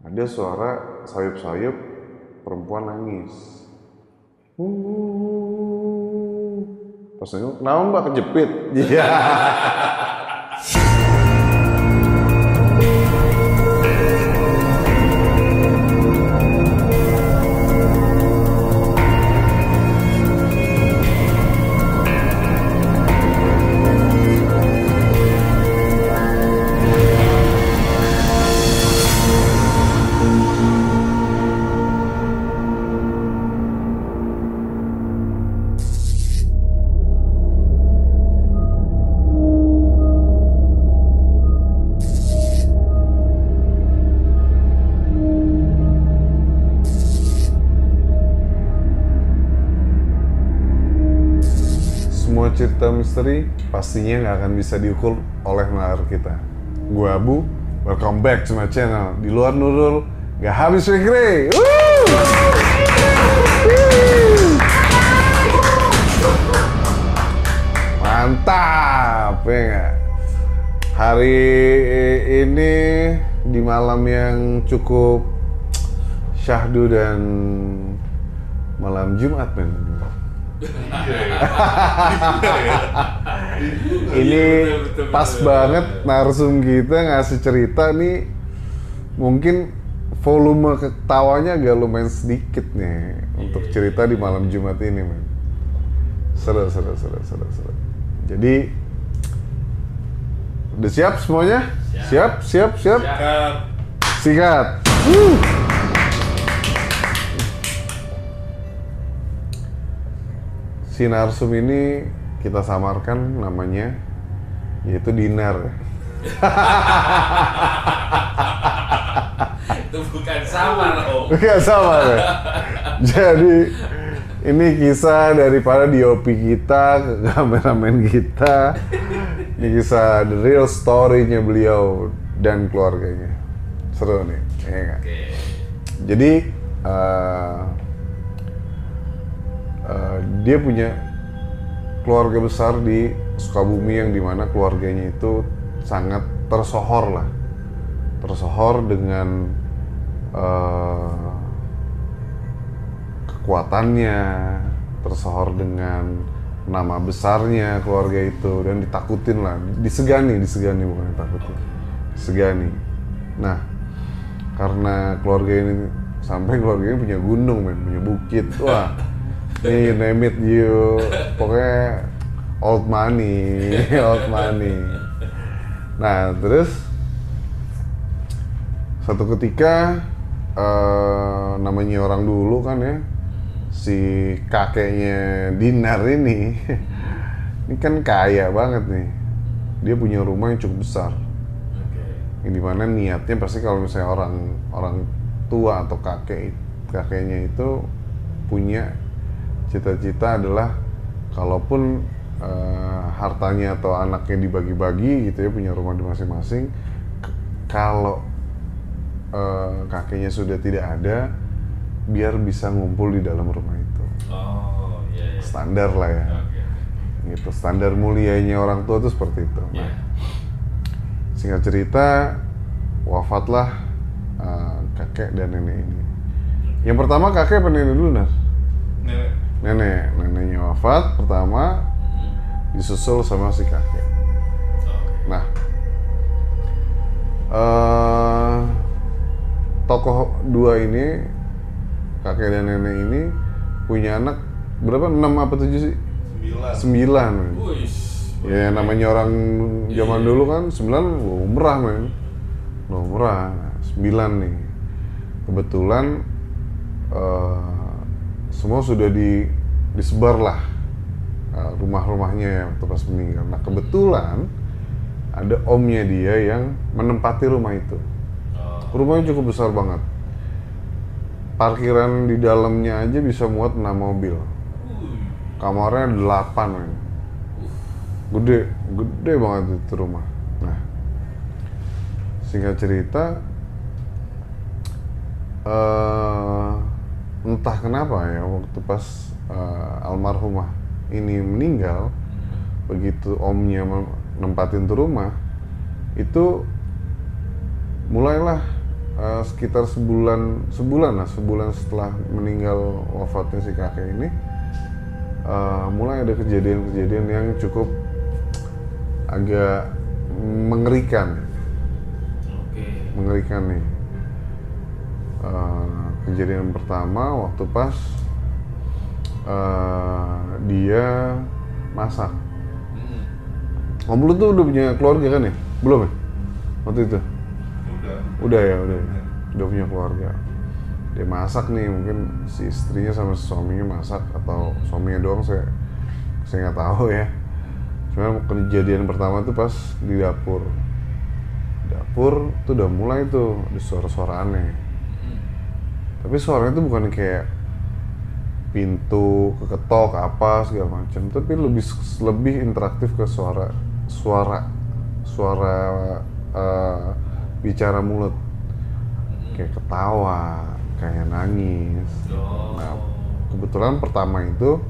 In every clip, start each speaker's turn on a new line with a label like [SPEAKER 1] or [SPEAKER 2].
[SPEAKER 1] ada suara sayup-sayup perempuan nangis. Pas nengok, kenapa mbak kejepit? Iya. Semua cerita misteri pastinya nggak akan bisa diukur oleh nalar kita. Gua Abu, welcome back to my channel. Di luar Nurul, nggak habis pikir. Mantap, ya nggak? Hari ini di malam yang cukup syahdu dan malam Jumat, men. Ini pas banget narsum kita ngasih cerita nih. Mungkin volume ketawanya agak lumayan sedikit nih untuk cerita di malam Jumat ini, men. Seru. Jadi udah siap semuanya? Siap. Sikat. Si narsum ini kita samarkan namanya yaitu Dinar.
[SPEAKER 2] Itu bukan samar, Om.
[SPEAKER 1] Bukan samar ya? Jadi ini kisah daripada DOP kita, kameramen kita. Ini kisah the real story-nya beliau dan keluarganya. Seru nih, ya nggak? Jadi dia punya keluarga besar di Sukabumi yang dimana keluarganya itu sangat tersohor dengan kekuatannya, tersohor dengan nama besarnya keluarga itu, dan ditakutin lah, disegani bukan ditakutin, disegani. Nah, karena keluarga ini sampai keluarga ini punya gunung, punya bukit, wah. Nih, name it you, pokoknya old money. Nah, terus satu ketika namanya orang dulu kan ya, si kakeknya Dinar ini kan kaya banget nih. Dia punya rumah yang cukup besar. Yang dimana niatnya pasti kalau misalnya orang tua atau kakeknya itu punya cita-cita adalah kalaupun hartanya atau anaknya dibagi-bagi gitu ya, punya rumah di masing-masing, kalau kakeknya sudah tidak ada, biar bisa ngumpul di dalam rumah itu.
[SPEAKER 2] Oh, iya.
[SPEAKER 1] Standar lah ya. Gitu, standar mulianya orang tua itu seperti itu. Nah, singkat cerita, wafatlah kakek dan nenek ini. Yang pertama kakek apa nenek dulu, Nar? Neneknya wafat pertama, disusul sama si kakek. Nah, tokoh dua ini, kakek dan nenek ini punya anak berapa? 6 apa 7 sih? 9. Ya namanya orang zaman dulu kan 9 umrah, men. Umrah. 9 nih. Kebetulan semua sudah disebar lah rumah-rumahnya ya waktu pas meninggal. Nah, kebetulan ada omnya dia yang menempati rumah itu. Rumahnya cukup besar banget. Parkiran di dalamnya aja bisa muat 6 mobil. Kamarnya 8, men. Gede banget itu rumah. Nah, singkat cerita, entah kenapa ya waktu pas almarhumah ini meninggal, begitu omnya nempatin tuh rumah, itu mulailah sekitar sebulan setelah meninggal wafatnya si kakek ini, mulai ada kejadian-kejadian yang cukup agak mengerikan. Mengerikan nih. Kejadian pertama waktu pas dia masak. Om lu tuh udah punya keluarga kan ya? Belum ya? Waktu itu? Udah punya keluarga. Dia masak nih, mungkin si istrinya sama suaminya masak atau suaminya doang, saya nggak tahu ya. Cuma kejadian pertama tuh pas di dapur. Dapur tuh udah mulai tuh ada suara-suara aneh. Tapi suaranya tuh bukan kayak pintu keketok apa segala macam, tapi lebih interaktif ke suara bicara mulut, kayak ketawa, kayak nangis. Nah, kebetulan pertama itu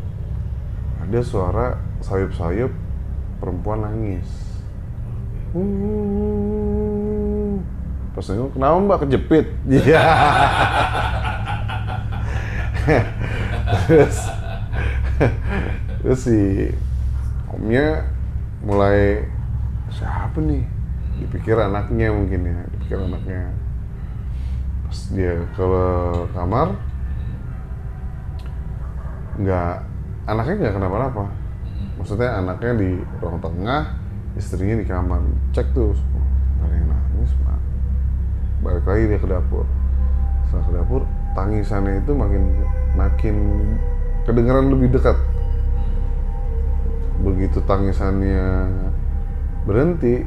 [SPEAKER 1] ada suara sayup-sayup perempuan nangis. Pas nengok, kenapa mbak, kejepit? Iya. terus si omnya mulai, siapa nih? Dipikir anaknya mungkin ya, Pas dia ke kamar, anaknya nggak kenapa-napa. Maksudnya anaknya di ruang tengah, istrinya di kamar. Cek tuh, nggak ada yang nangis. Balik lagi dia ke dapur. Setelah ke dapur, tangisannya itu makin kedengaran lebih dekat. Begitu tangisannya berhenti,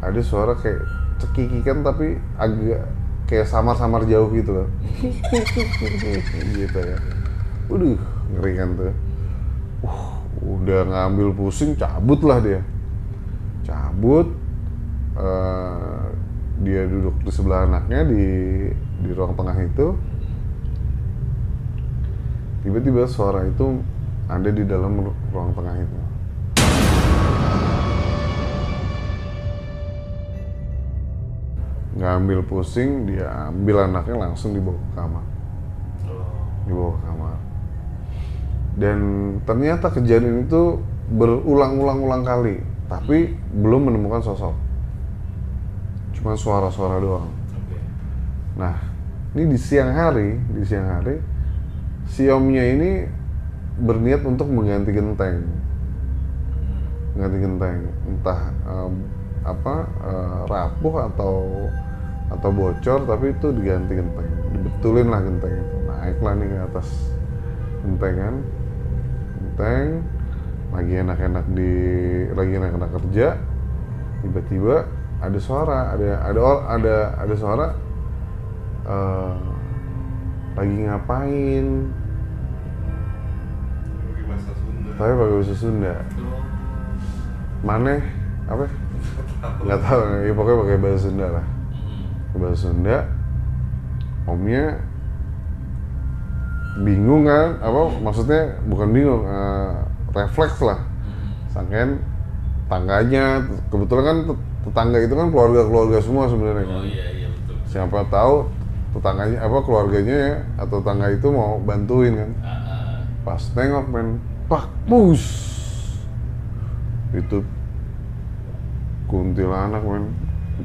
[SPEAKER 1] ada suara kayak cekikikan tapi agak kayak samar-samar jauh gitu loh. Gitu ya. Ngeri kan tuh. Udah ngambil pusing, cabut lah dia. Dia duduk di sebelah anaknya di ruang tengah itu. Tiba-tiba suara itu ada di dalam ruang tengah itu. Ngambil pusing, dia ambil anaknya langsung dibawa ke kamar. Dan ternyata kejadian itu berulang-ulang kali, tapi belum menemukan sosok. Cuma suara-suara doang. Nah, ini di siang hari si omnya ini berniat untuk mengganti genteng, entah rapuh atau bocor, tapi itu diganti genteng, dibetulin lah genteng itu. Naiklah nih ke atas genteng, lagi enak-enak kerja, tiba-tiba ada suara, ada suara, lagi ngapain? Tapi pakai bahasa Sunda. Mana? Apa? Nggak tahu. Ya, pokoknya pakai bahasa Sunda lah. Bahasa Sunda. Omnya bingung kan? Maksudnya bukan bingung, refleks lah. Sangkain tangganya, kebetulan kan tetangga itu kan keluarga semua sebenarnya kan.
[SPEAKER 2] Iya betul. Siapa
[SPEAKER 1] Tahu tetangganya keluarganya ya, atau tetangga itu mau bantuin kan. Pas nengok pak pus, itu kuntilanak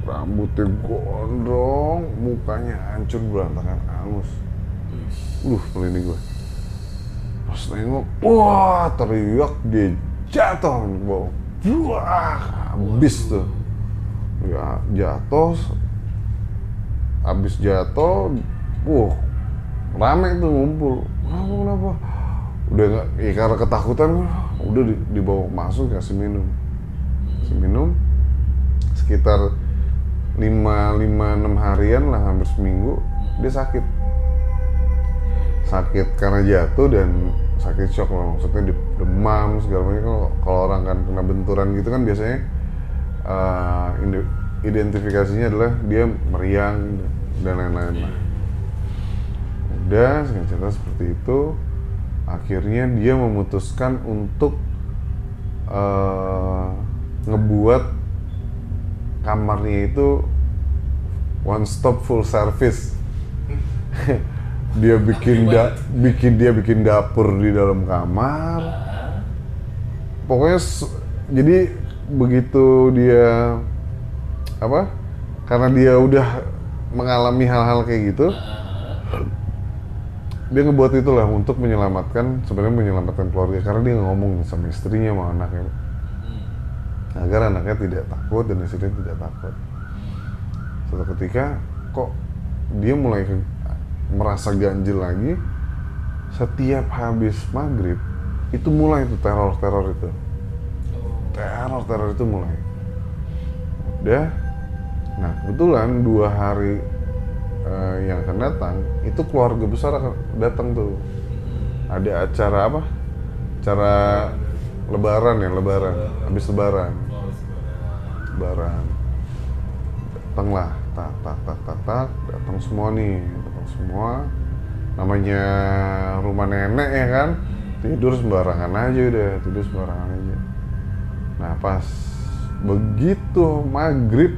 [SPEAKER 1] rambutnya gondrong, mukanya hancur berantakan angus. Merinding gue. Pas nengok, wah, teriak, dia jatuh ke bawah. Wah, habis tuh. Ya, habis jatuh, rame tuh ngumpul. Kenapa? Udah nggak, ya karena ketakutan, udah dibawa masuk, kasih minum. Sekitar 5-6 harian lah, hampir seminggu, dia sakit karena jatuh dan sakit shock lah, maksudnya demam segala macam. Kalau orang kan kena benturan gitu kan biasanya identifikasinya adalah dia meriang dan lain-lain lah. Udah, singkat cerita seperti itu, akhirnya dia memutuskan untuk ngebuat kamarnya itu one stop full service. Dia bikin dapur di dalam kamar. Pokoknya jadi begitu dia apa? Karena dia udah mengalami hal-hal kayak gitu, dia ngebuat itulah untuk sebenarnya menyelamatkan keluarga, karena dia ngomong sama istrinya sama anaknya agar anaknya tidak takut dan istrinya tidak takut. Suatu ketika kok dia mulai merasa ganjil lagi. Setiap habis maghrib itu mulai itu teror itu mulai. Udah, nah kebetulan 2 hari yang akan datang itu keluarga besar akan datang tuh. Ada acara apa? Acara lebaran, habis lebaran. Datanglah, datang semua. Namanya rumah nenek ya kan, tidur sembarangan aja. Nah pas begitu maghrib,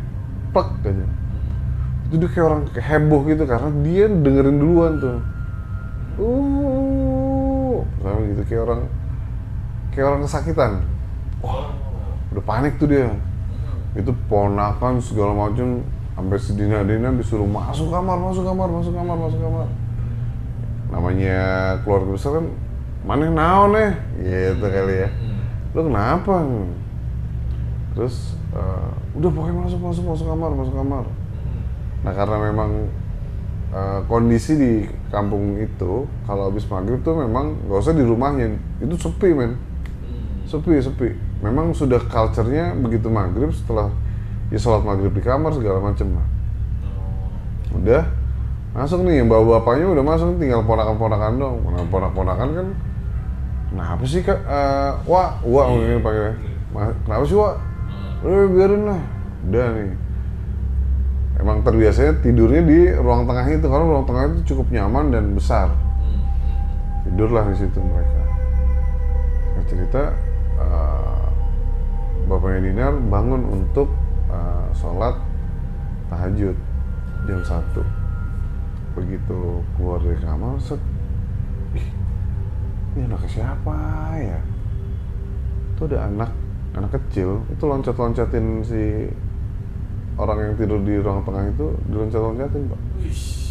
[SPEAKER 1] plek aja. Itu dia kayak orang heboh gitu karena dia dengerin duluan tuh. Sama gitu kayak orang kesakitan. Wah, udah panik tuh dia. Itu ponakan segala macam sampai sedina disuruh masuk kamar. Namanya keluarga besar kan, mana naon gitu kali ya. Lu kenapa? Terus udah pokoknya masuk kamar. Nah karena memang kondisi di kampung itu kalau habis maghrib tuh memang nggak usah di rumahnya, itu sepi men, sepi. Memang sudah culture-nya begitu maghrib, setelah ya sholat maghrib di kamar segala macem lah. Udah masuk nih, yang bapak-bapaknya udah masuk, tinggal ponakan-ponakan dong. Ponakan kan, kenapa sih kak? Wak mungkin pakai. Kenapa sih Wak? Udah biarin lah. Udah nih. Emang terbiasanya tidurnya di ruang tengah itu, karena ruang tengah itu cukup nyaman dan besar. Tidurlah di situ mereka. Cerita bapaknya Dinar bangun untuk sholat tahajud jam 1. Begitu keluar dari kamar, ini anaknya siapa ya? Itu ada anak kecil, itu loncat-loncatin si orang yang tidur di ruang tengah itu, diloncat-loncatin Pak.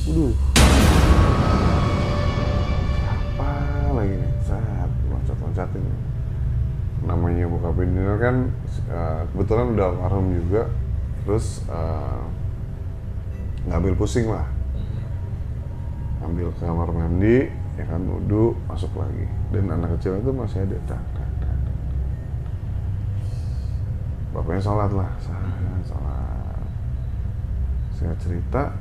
[SPEAKER 1] Waduh, apa lagi nih? Saat loncat-loncatin. Namanya bokap Dinar kan kebetulan udah almarhum juga, terus ngambil pusing lah, ambil ke kamar mandi, ya kan, wudhu, masuk lagi, dan anak kecil itu masih ada. Bapaknya sholat lah, sholat. Saya cerita,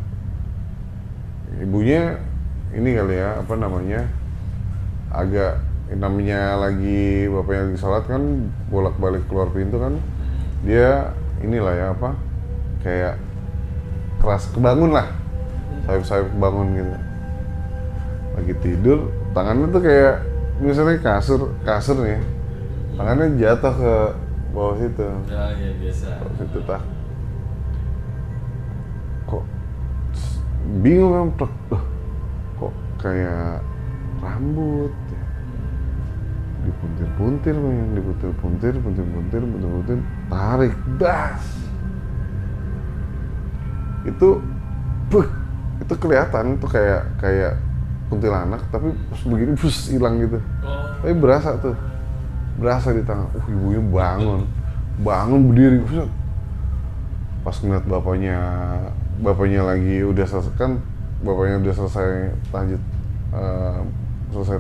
[SPEAKER 1] ibunya ini kali ya, apa namanya, agak, namanya lagi bapaknya lagi sholat kan, bolak-balik keluar pintu kan, dia inilah ya apa, kayak keras kebangun lah, sayup-sayup kebangun gitu. Lagi tidur, tangannya tuh kayak misalnya kasur nih, tangannya jatuh ke bawah situ.
[SPEAKER 2] Ya biasa.
[SPEAKER 1] Bawah situ tak. Kok bingung kan, kok kayak rambut ya. Dipuntir-puntir, tarik, das. Itu kelihatan tuh kayak kuntilanak, tapi pas begini hilang gitu. Tapi berasa di tangan. Ibunya bangun berdiri. Pas ngeliat bapaknya lagi udah selesai kan, bapaknya udah selesai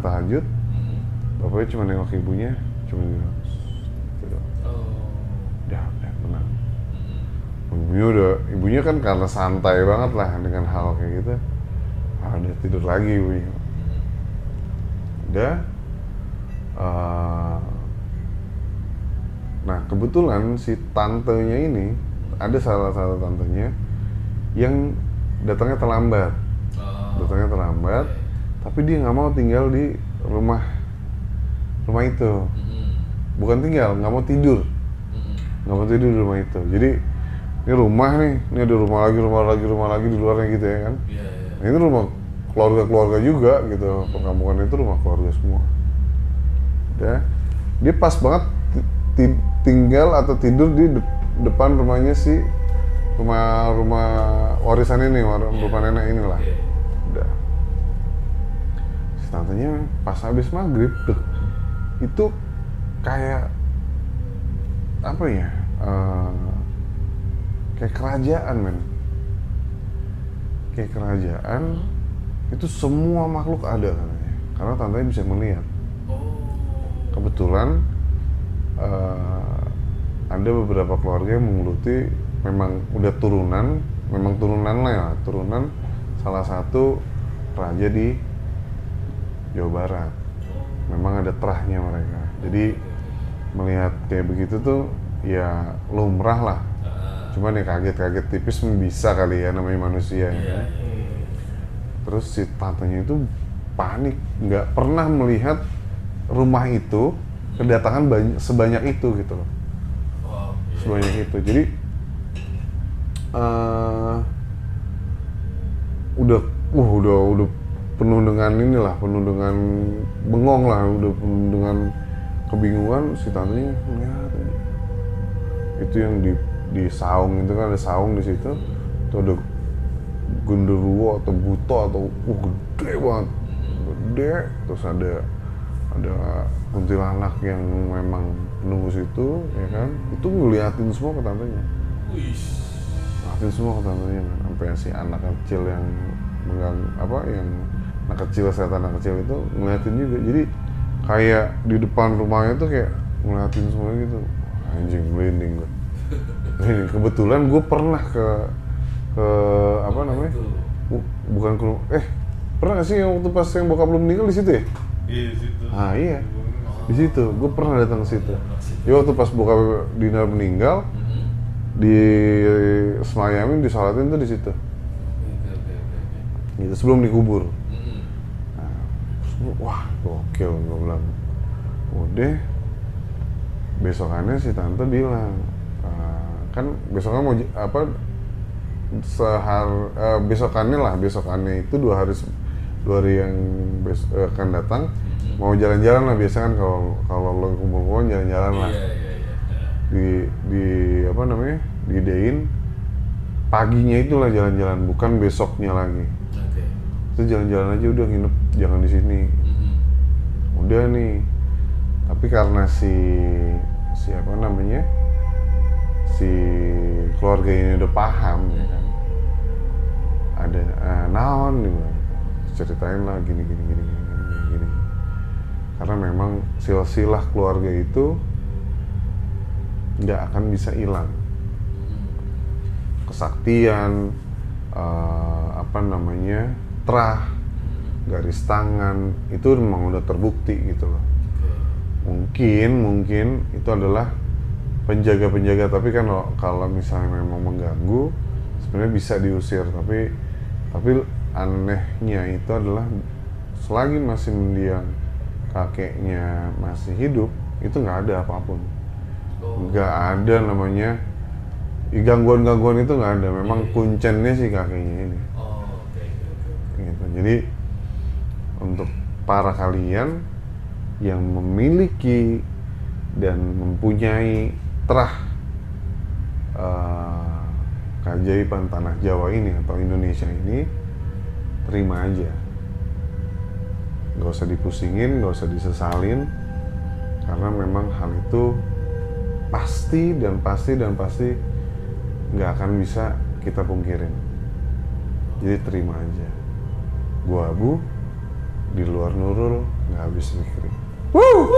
[SPEAKER 1] tahajud, bapaknya cuma nengok ibunya, cuma bilang gitu. Udah tenang. Ibunya kan karena santai banget lah dengan hal kayak gitu, udah tidur lagi ibunya. Udah, nah kebetulan si tantenya ini, ada salah satu tantenya yang datangnya terlambat, tapi dia nggak mau tinggal di rumah itu, bukan tinggal, nggak mau tidur di rumah itu. Jadi ini rumah nih, ini ada rumah lagi di luarnya gitu ya kan.
[SPEAKER 2] Iya, iya.
[SPEAKER 1] Nah, ini rumah keluarga juga gitu, perkampungan itu rumah keluarga semua. Udah, dia pas banget tinggal atau tidur di depan rumahnya si rumah warisan ini, rumah nenek inilah.
[SPEAKER 2] Oke.
[SPEAKER 1] Udah, si tantenya pas habis maghrib tuh, itu kayak apa ya, kayak kerajaan men, kayak kerajaan. Itu semua makhluk ada katanya, karena tantenya bisa melihat.
[SPEAKER 2] Oh.
[SPEAKER 1] Kebetulan ada beberapa keluarga yang menggeluti, memang udah turunan lah ya, turunan salah satu raja di Jawa Barat. Memang ada terahnya mereka, jadi melihat kayak begitu tuh ya lumrah lah. Cuman ya kaget tipis bisa kali ya, namanya manusia ya
[SPEAKER 2] Iya,
[SPEAKER 1] kan?
[SPEAKER 2] iya.
[SPEAKER 1] Terus si tantenya itu panik, nggak pernah melihat rumah itu kedatangan sebanyak itu gitu loh.
[SPEAKER 2] Oh, iya.
[SPEAKER 1] Sebanyak itu. Jadi udah penuh dengan inilah, penuh dengan bengong lah, udah penuh dengan kebingungan. Si tantenya ngeliat aja. Itu yang di saung itu kan, ada saung di situ. Itu ada genderuwo atau buto atau gede banget, gede. Terus ada kuntilanak yang memang penunggu situ ya kan. Itu ngeliatin semua ke tantenya,
[SPEAKER 2] Wih.
[SPEAKER 1] ngeliatin semua ke tantenya kan. Sampai si anak kecil yang anak kecil, setan anak kecil itu ngeliatin juga. Jadi kayak di depan rumahnya tuh kayak ngeliatin semua gitu. Anjing, merinding gue. Kebetulan gue pernah ke apa namanya, bukan ke pernah gak sih waktu pas yang bokap belum meninggal di situ ya?
[SPEAKER 2] Iya, di situ.
[SPEAKER 1] Ah iya, di situ. Gue pernah datang ke situ. Ya waktu pas bokap Dinar meninggal, di semayamin, disolatin tuh di situ.
[SPEAKER 2] Oke.
[SPEAKER 1] Gitu, sebelum dikubur. Nah, terus wah gokil, gue bilang. Udah, besokannya si tante bilang, kan besoknya mau besokannya itu 2 hari yang akan datang, mau jalan-jalan lah. Biasa kan kalau lo kumpul-kumpul jalan-jalan lah.
[SPEAKER 2] Iya.
[SPEAKER 1] Diidein paginya itulah jalan-jalan, bukan besoknya lagi.
[SPEAKER 2] Oke.
[SPEAKER 1] Itu jalan-jalan aja, udah nginep, jangan di sini. Udah nih, tapi karena si keluarga ini udah paham ya kan, ada naon nih, ceritain lah gini. Karena memang silsilah keluarga itu nggak akan bisa hilang. Kesaktian, terah, garis tangan itu memang udah terbukti gitu loh. Mungkin itu adalah penjaga, tapi kan kalau misalnya memang mengganggu, sebenarnya bisa diusir. Tapi anehnya itu adalah selagi masih mendiang kakeknya masih hidup, itu nggak ada apapun, nggak ada namanya gangguan itu nggak ada. Memang kuncennya si kakeknya ini.
[SPEAKER 2] Oke.
[SPEAKER 1] Gitu. Jadi untuk para kalian yang memiliki dan mempunyai terah keajaiban tanah Jawa ini atau Indonesia ini, terima aja, nggak usah dipusingin, nggak usah disesalin, karena memang hal itu pasti nggak akan bisa kita pungkirin. Jadi terima aja. Gua Abu, di luar Nurul, nggak habis mikirin. Woo!